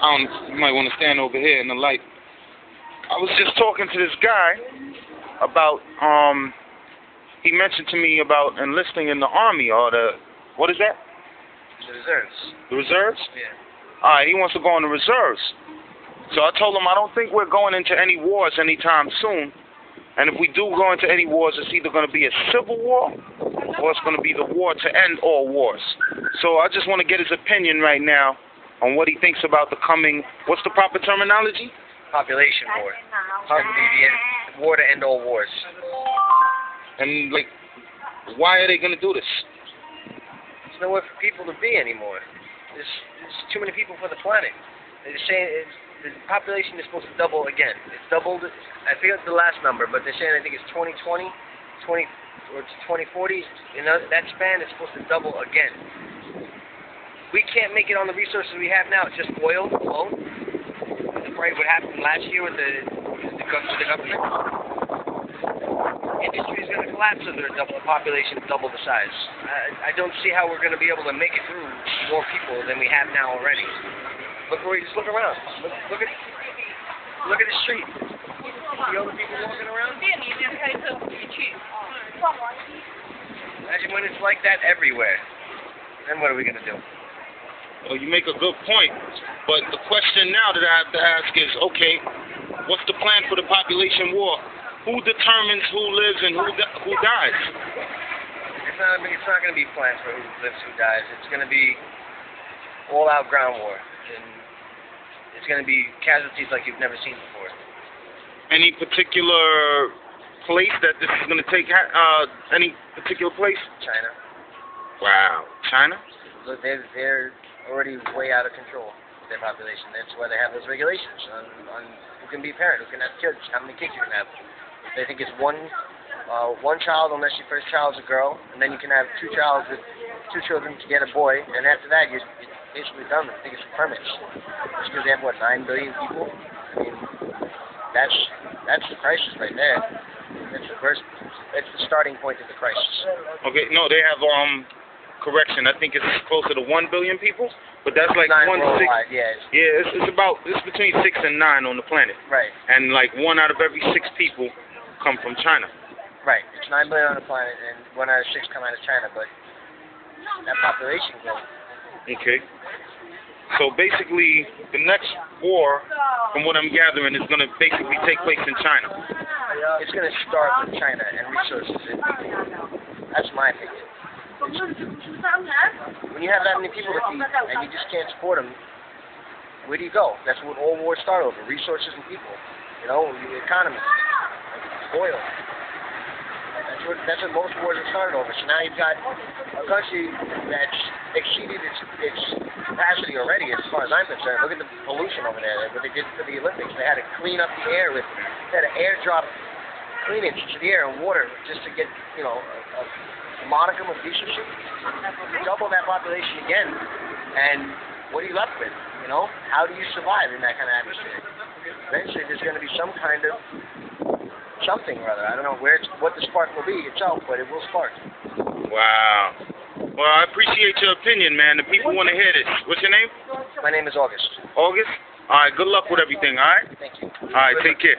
You might want to stand over here in the light. I was just talking to this guy about, he mentioned to me about enlisting in the Army or what is that? The reserves. The reserves? Yeah. Alright, he wants to go in the reserves. So I told him I don't think we're going into any wars anytime soon. And if we do go into any wars, it's either going to be a civil war or it's going to be the war to end all wars. So I just want to get his opinion right now on what he thinks about the coming, what's the proper terminology? Population war. It's going to be the war to end all wars. And, like, why are they going to do this? There's nowhere for people to be anymore. There's too many people for the planet. They're saying the population is supposed to double again. It's doubled. I forget the last number, but they're saying I think it's 2020, or it's 2040. You know, that span is supposed to double again. We can't make it on the resources we have now. It's just oil alone. Right, what happened last year with the government? Industry is going to collapse if the population double the size. I don't see how we're going to be able to make it through more people than we have now already. Just look around. Look at the street. See all the people walking around? Imagine when it's like that everywhere. Then what are we going to do? Well, you make a good point, but the question now that I have to ask is, okay, what's the plan for the population war? Who determines who lives and who dies? It's not going to be plans for who lives, who dies. It's going to be all-out ground war, and it's going to be casualties like you've never seen before. Any particular place that this is going to take? Any particular place? China. Wow, China? Look, they're already way out of control with their population. That's why they have those regulations on who can be a parent, who can have kids, how many kids you can have. They think it's one child unless your first child is a girl, and then you can have two children to get a boy, and after that you're basically done. I think it's permits. Just because they have 9 billion people. I mean, that's the crisis right there. That's the starting point of the crisis. Okay, no, they have correction. I think it's closer to 1 billion people, but that's like 9 1/6. Yeah. Yeah, it's between 6 and 9 on the planet. Right. And like 1 out of every 6 people come from China. Right. It's 9 billion on the planet, and 1 out of 6 come out of China. But that population growth. Okay. So basically, the next war, from what I'm gathering, is going to basically take place in China. It's going to start with China and resources and people. That's my opinion. When you have that many people to feed and you just can't support them, where do you go? That's what all wars start over: resources and people. You know, the economy, oil. That's what most wars have started over. So now you've got a country that's exceeded its capacity already, as far as I'm concerned. Look at the pollution over there. What they did for the Olympics, they had to clean up the air they had to airdrop cleanage to the air and water just to get, you know, a modicum of decency. Double that population again, and what are you left with? You know, how do you survive in that kind of atmosphere? Eventually, there's going to be some kind of something or other. I don't know what the spark will be itself, but it will spark. Wow. Well, I appreciate your opinion, man. The people want to hear this. What's your name? My name is August. August? All right. Good luck with everything. All right. Thank you. All right. Take care.